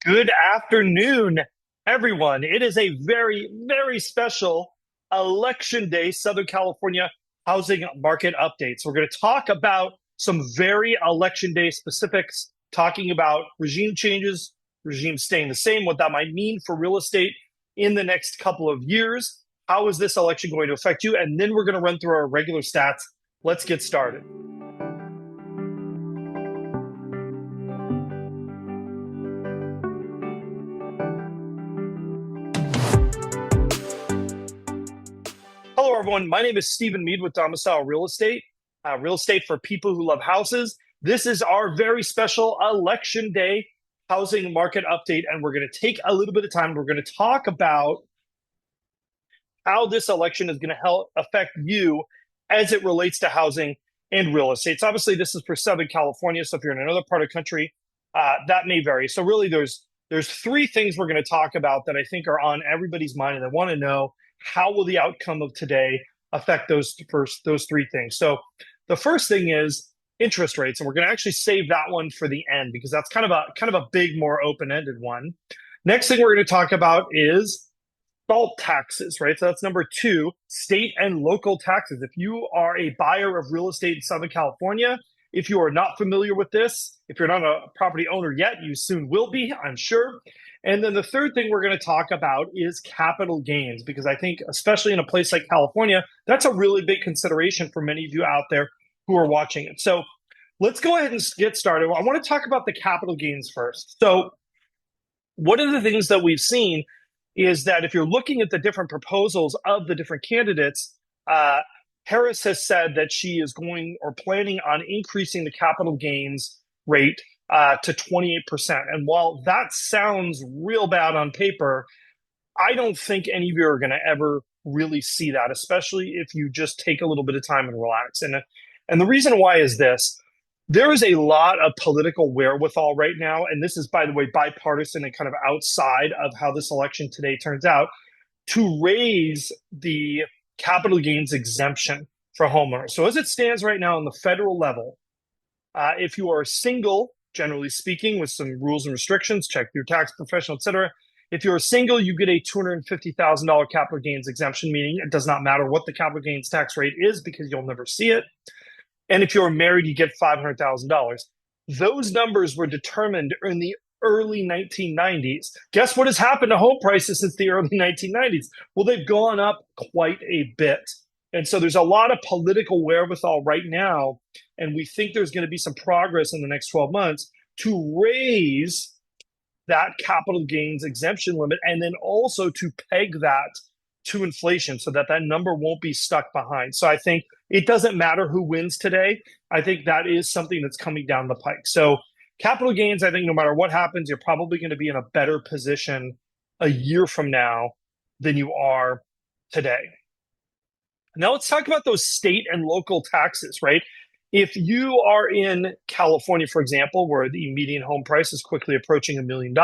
Good afternoon, everyone. It is a very, very special election day, Southern California housing market updates. We're going to talk about some very election day specifics, talking about regime changes, regime staying the same, what that might mean for real estate in the next couple of years. How is this election going to affect you? And then we're going to run through our regular stats. Let's get started. Hello, everyone. My name is Stephen Meade with Domicile real estate for people who love houses. This is our very special election day housing market update, and we're going to take a little bit of time. We're going to talk about how this election is going to help affect you as it relates to housing and real estate. So obviously, this is for Southern California. So if you're in another part of the country, that may vary. So really, there's three things we're going to talk about that I think are on everybody's mind, and I want to know how will the outcome of today affect those three things. So the first thing is interest rates, and we're going to actually save that one for the end because that's kind of a big, more open-ended one. Next thing we're going to talk about is SALT taxes, right? So that's number two, state and local taxes. If you are a buyer of real estate in Southern California, if you are not familiar with this, if you're not a property owner yet, you soon will be, I'm sure. And then the third thing we're going to talk about is capital gains, because I think, especially in a place like California, that's a really big consideration for many of you out there who are watching it. So let's go ahead and get started. I want to talk about the capital gains first. So one of the things that we've seen is that if you're looking at the different proposals of the different candidates, Harris has said that she is going or planning on increasing the capital gains rate to 28%. And while that sounds real bad on paper, I don't think any of you are going to ever really see that, especially if you just take a little bit of time and relax. And the reason why is this. There is a lot of political wherewithal right now, and this is, by the way, bipartisan and kind of outside of how this election today turns out, to raise the capital gains exemption for homeowners. So as it stands right now on the federal level, if you are single, generally speaking, with some rules and restrictions, check your tax professional, et cetera. If you're single, you get a $250,000 capital gains exemption, meaning it does not matter what the capital gains tax rate is because you'll never see it. And if you're married, you get $500,000. Those numbers were determined in the early 1990s. Guess what has happened to home prices since the early 1990s? Well, they've gone up quite a bit. And so there's a lot of political wherewithal right now, and we think there's going to be some progress in the next 12 months to raise that capital gains exemption limit and then also to peg that to inflation so that number won't be stuck behind. So I think it doesn't matter who wins today. I think that is something that's coming down the pike. So capital gains, I think no matter what happens, you're probably going to be in a better position a year from now than you are today. Now let's talk about those state and local taxes, right? If you are in California, for example, where the median home price is quickly approaching $1 million,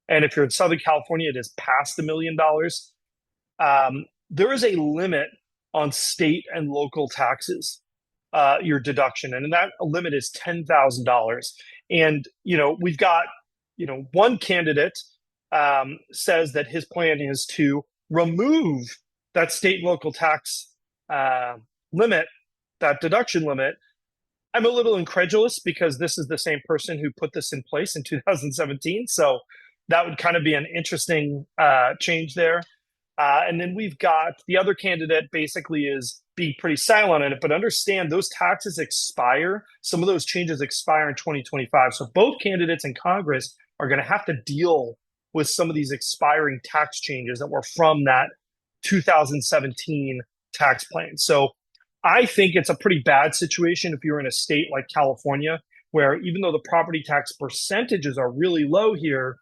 and if you're in Southern California, it is past $1 million, there is a limit on state and local taxes, your deduction, and that limit is $10,000. And we've got one candidate says that his plan is to remove that state and local tax limit, that deduction limit. I'm a little incredulous because this is the same person who put this in place in 2017. So that would kind of be an interesting change there. And then we've got the other candidate basically is being pretty silent on it, but understand those taxes expire. Some of those changes expire in 2025. So both candidates in Congress are going to have to deal with some of these expiring tax changes that were from that 2017 tax plan. So I think it's a pretty bad situation if you're in a state like California, where even though the property tax percentages are really low here,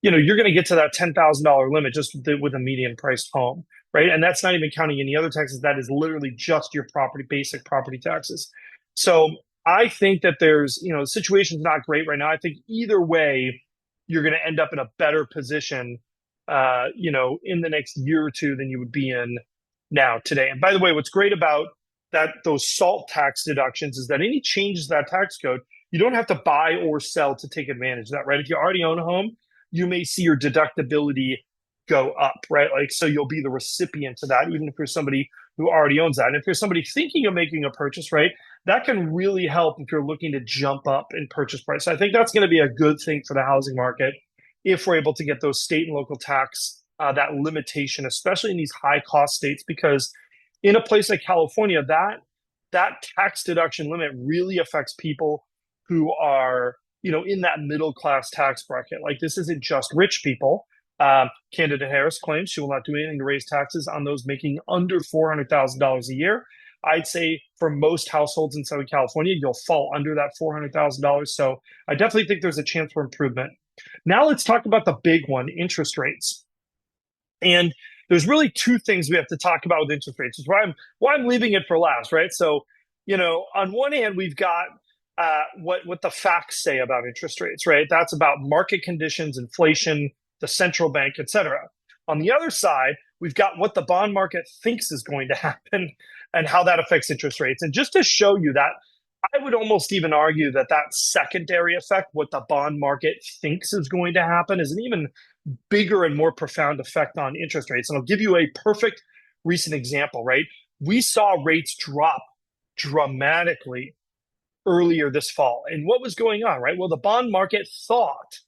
you're going to get to that $10,000 limit just with a median priced home, right? And that's not even counting any other taxes. That is literally just your basic property taxes. So I think that the situation's not great right now. I think either way, you're going to end up in a better position in the next year or two than you would be in now today. And by the way, what's great about those SALT tax deductions is that any changes to that tax code, you don't have to buy or sell to take advantage of that, right? If you already own a home, you may see your deductibility go up, right? Like, so you'll be the recipient of that, even if you're somebody who already owns that. And if you're somebody thinking of making a purchase, right, that can really help if you're looking to jump up in purchase price. So I think that's going to be a good thing for the housing market if we're able to get those state and local tax, that limitation, especially in these high cost states, because in a place like California, that tax deduction limit really affects people who are, in that middle class tax bracket. Like, this isn't just rich people. Candidate Harris claims she will not do anything to raise taxes on those making under $400,000 a year. I'd say for most households in Southern California, you'll fall under that $400,000. So I definitely think there's a chance for improvement. Now let's talk about the big one, interest rates. And there's really two things we have to talk about with interest rates. Is why I'm leaving it for last, right? So, on one hand, we've got what the facts say about interest rates, right? That's about market conditions, inflation, the central bank, et cetera. On the other side, we've got what the bond market thinks is going to happen and how that affects interest rates. And just to show you that, I would almost even argue that secondary effect, what the bond market thinks is going to happen, is an even bigger and more profound effect on interest rates. And I'll give you a perfect recent example, right? We saw rates drop dramatically earlier this fall. And what was going on, right? Well, the bond market thought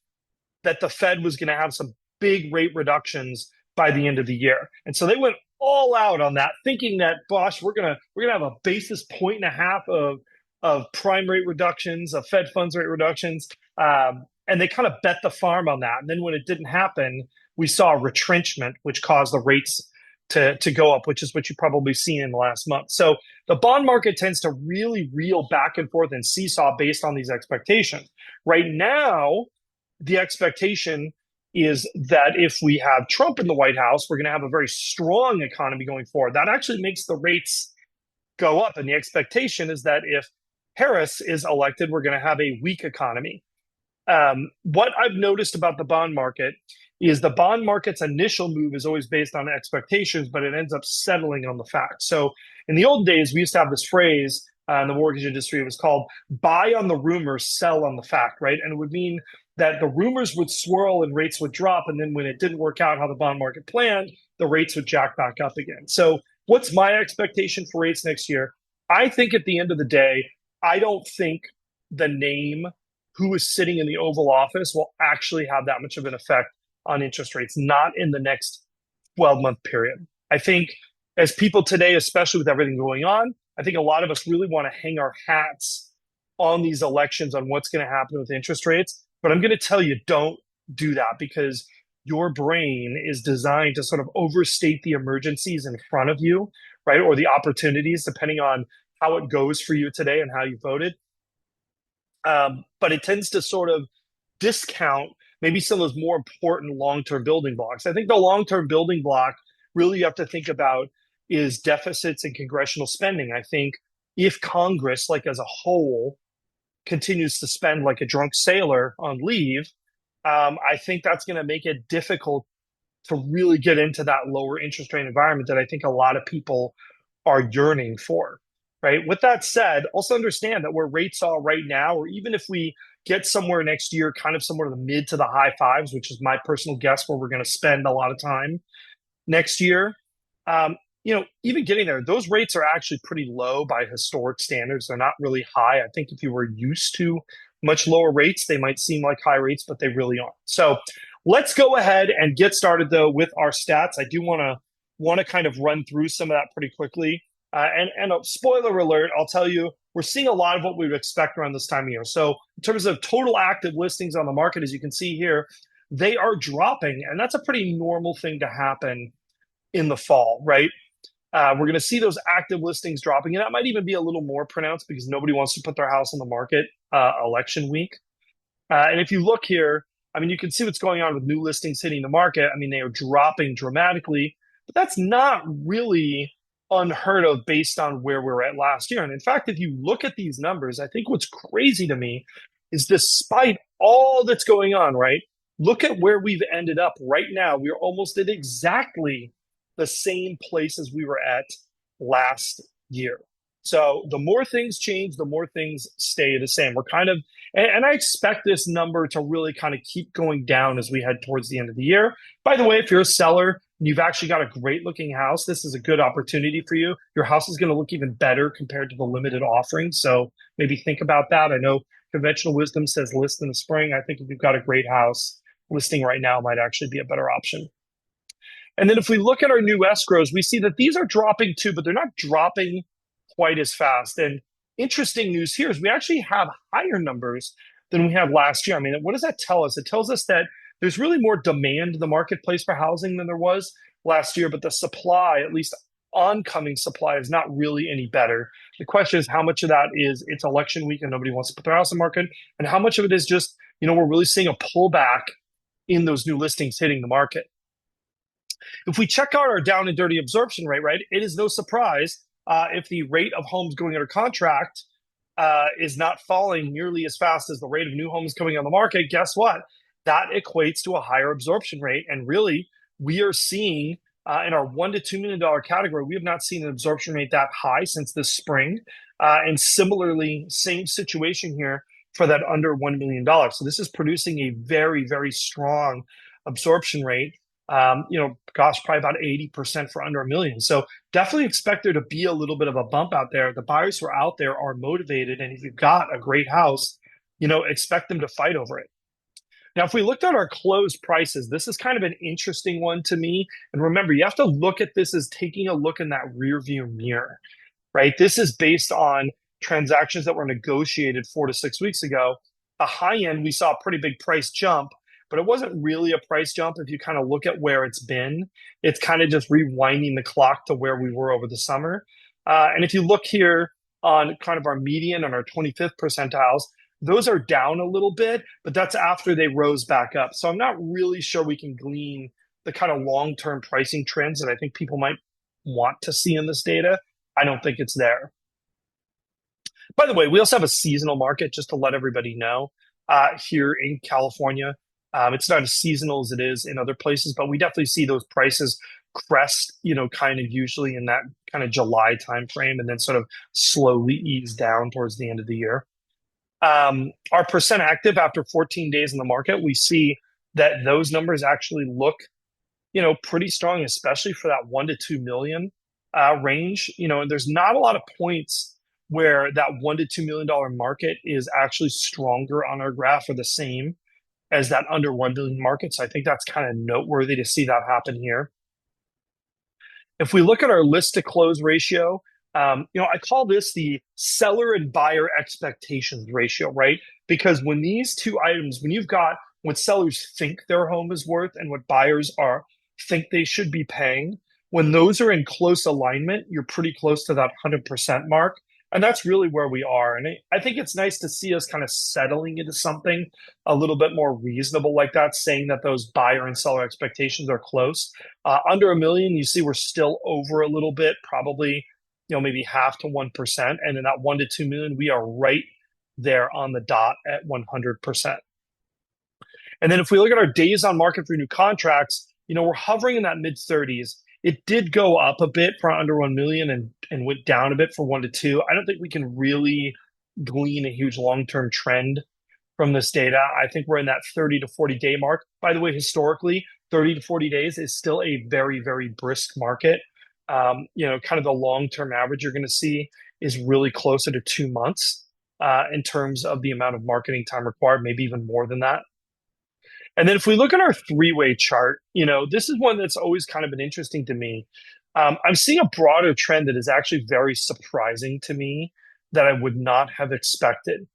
that the Fed was going to have some big rate reductions by the end of the year. And so they went all out on that, thinking that, gosh, we're gonna have a basis point and a half of prime rate reductions, of Fed funds rate reductions. And they kind of bet the farm on that. And then when it didn't happen, we saw a retrenchment, which caused the rates to go up, which is what you've probably seen in the last month. So the bond market tends to really reel back and forth and seesaw based on these expectations. Right now, the expectation is that if we have Trump in the White House, we're going to have a very strong economy going forward. That actually makes the rates go up. And the expectation is that if Harris is elected, we're going to have a weak economy. What I've noticed about the bond market is the bond market's initial move is always based on expectations, but it ends up settling on the facts. So in the old days, we used to have this phrase in the mortgage industry. It was called buy on the rumors, sell on the fact, right? And it would mean that the rumors would swirl and rates would drop. And then when it didn't work out how the bond market planned, the rates would jack back up again. So what's my expectation for rates next year? I think at the end of the day, I don't think the name who is sitting in the Oval Office will actually have that much of an effect on interest rates, not in the next 12-month period. I think as people today, especially with everything going on, I think a lot of us really want to hang our hats on these elections on what's going to happen with interest rates. But I'm going to tell you, don't do that, because your brain is designed to sort of overstate the emergencies in front of you, right? Or the opportunities, depending on how it goes for you today and how you voted. But it tends to sort of discount maybe some of those more important long-term building blocks. I think the long-term building block really you have to think about is deficits in congressional spending. I think if Congress, like as a whole, continues to spend like a drunk sailor on leave, I think that's going to make it difficult to really get into that lower interest rate environment that I think a lot of people are yearning for. Right. With that said, also understand that where rates are right now, or even if we get somewhere next year, kind of somewhere in the mid to the high fives, which is my personal guess where we're going to spend a lot of time next year, even getting there, those rates are actually pretty low by historic standards. They're not really high. I think if you were used to much lower rates, they might seem like high rates, but they really aren't. So let's go ahead and get started, though, with our stats. I do want to kind of run through some of that pretty quickly. And a spoiler alert, I'll tell you, we're seeing a lot of what we would expect around this time of year. So in terms of total active listings on the market, as you can see here, they are dropping. And that's a pretty normal thing to happen in the fall, right? We're going to see those active listings dropping. And that might even be a little more pronounced because nobody wants to put their house on the market election week. And if you look here, I mean, you can see what's going on with new listings hitting the market. I mean, they are dropping dramatically, but that's not really unheard of based on where we were at last year. And in fact, if you look at these numbers, I think what's crazy to me is despite all that's going on, right? Look at where we've ended up right now. We're almost at exactly the same place as we were at last year. So the more things change, the more things stay the same. We're kind of, and I expect this number to really kind of keep going down as we head towards the end of the year. By the way, if you're a seller and you've actually got a great looking house, this is a good opportunity for you. Your house is going to look even better compared to the limited offering. So maybe think about that. I know conventional wisdom says list in the spring. I think if you've got a great house, listing right now might actually be a better option. And then if we look at our new escrows, we see that these are dropping too, but they're not dropping quite as fast. And interesting news here is we actually have higher numbers than we had last year. I mean, what does that tell us? It tells us that there's really more demand in the marketplace for housing than there was last year, but the supply, at least oncoming supply, is not really any better. The question is how much of that is it's election week and nobody wants to put their house in the market, and how much of it is just, we're really seeing a pullback in those new listings hitting the market. If we check out our down and dirty absorption rate, right, it is no surprise if the rate of homes going under contract is not falling nearly as fast as the rate of new homes coming on the market. Guess what? That equates to a higher absorption rate. And really, we are seeing in our $1 to $2 million category, we have not seen an absorption rate that high since this spring. And similarly, same situation here for that under $1 million. So this is producing a very, very strong absorption rate. Probably about 80% for under $1 million. So definitely expect there to be a little bit of a bump out there. The buyers who are out there are motivated. And if you've got a great house, expect them to fight over it. Now, if we looked at our closed prices, this is kind of an interesting one to me. And remember, you have to look at this as taking a look in that rear view mirror, right? This is based on transactions that were negotiated 4 to 6 weeks ago. A high end, we saw a pretty big price jump, but it wasn't really a price jump. If you kind of look at where it's been, it's kind of just rewinding the clock to where we were over the summer. And if you look here on kind of our median and our 25th percentiles, those are down a little bit, but that's after they rose back up. So I'm not really sure we can glean the kind of long-term pricing trends that I think people might want to see in this data. I don't think it's there. By the way, we also have a seasonal market, just to let everybody know, here in California. It's not as seasonal as it is in other places, but we definitely see those prices crest, kind of usually in that kind of July timeframe, and then sort of slowly ease down towards the end of the year. Our percent active after 14 days in the market, we see that those numbers actually look, pretty strong, especially for that 1 to 2 million range. And there's not a lot of points where that $1 to $2 million market is actually stronger on our graph or the same as that under 1 billion market. So I think that's kind of noteworthy to see that happen here. If we look at our list to close ratio, I call this the seller and buyer expectations ratio, right? Because when these two items, when you've got what sellers think their home is worth and what buyers think they should be paying, when those are in close alignment, you're pretty close to that 100% mark. And that's really where we are. And I think it's nice to see us kind of settling into something a little bit more reasonable like that, saying that those buyer and seller expectations are close. Under $1 million, you see we're still over a little bit, probably, maybe 0.5 to 1%. And in that 1 to 2 million, we are right there on the dot at 100%. And then if we look at our days on market for new contracts, we're hovering in that mid 30s. It did go up a bit for under 1 million and went down a bit for 1 to 2. I don't think we can really glean a huge long-term trend from this data. I think we're in that 30 to 40 day mark. By the way, historically, 30 to 40 days is still a very, very brisk market. Kind of the long-term average you're going to see is really closer to 2 months in terms of the amount of marketing time required, maybe even more than that. And then if we look at our three-way chart, this is one that's always kind of been interesting to me. I'm seeing a broader trend that is actually very surprising to me that I would not have expected.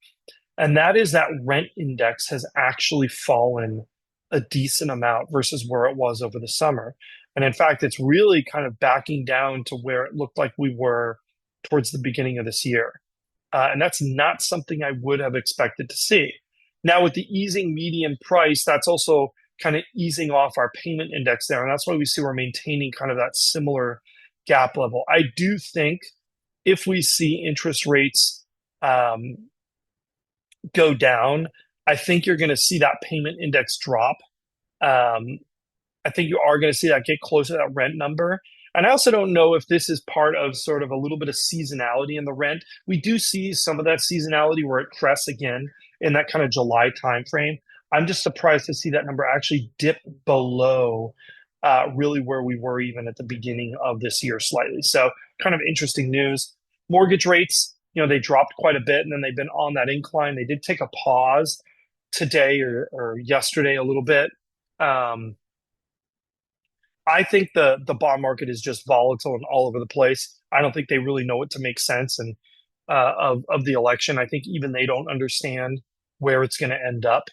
And that is that rent index has actually fallen a decent amount versus where it was over the summer. And in fact, it's really kind of backing down to where it looked like we were towards the beginning of this year. And that's not something I would have expected to see. Now, with the easing median price, that's also kind of easing off our payment index there. And that's why we see we're maintaining kind of that similar gap level. I do think if we see interest rates go down, I think you're going to see that payment index drop. I think you are going to see that get closer to that rent number. And I also don't know if this is part of sort of a little bit of seasonality in the rent. We do see some of that seasonality where it crests again in that kind of July timeframe. I'm just surprised to see that number actually dip below really where we were even at the beginning of this year slightly. So kind of interesting news. Mortgage rates, they dropped quite a bit and then they've been on that incline. They did take a pause today or yesterday a little bit. Um, I think the bond market is just volatile and all over the place. I don't think they really know what to make sense and of the election. I think even they don't understand where it's going to end up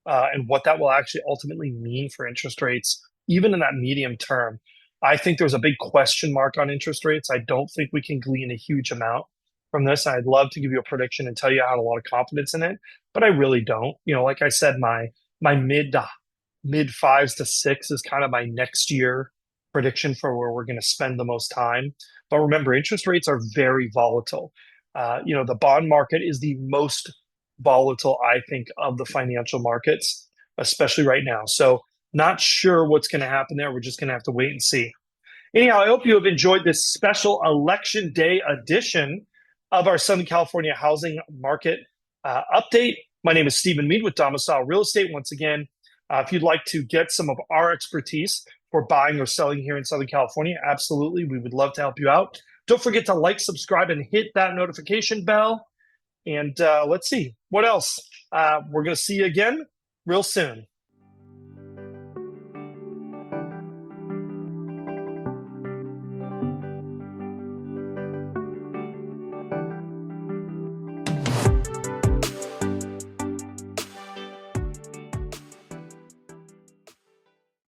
and what that will actually ultimately mean for interest rates, even in that medium term. I think there's a big question mark on interest rates. I don't think we can glean a huge amount from this. I'd love to give you a prediction and tell you I had a lot of confidence in it, but I really don't. Like I said, my mid fives to six is kind of my next year prediction for where we're going to spend the most time. But remember, interest rates are very volatile. The bond market is the most volatile, I think, of the financial markets, especially right now. So, not sure what's going to happen there. We're just going to have to wait and see. Anyhow, I hope you have enjoyed this special Election Day edition of our Southern California housing market update. My name is Stephen Meade with Domicile Real Estate. Once again, if you'd like to get some of our expertise for buying or selling here in Southern California, absolutely, we would love to help you out. Don't forget to like, subscribe, and hit that notification bell. And let's see what else. We're going to see you again real soon.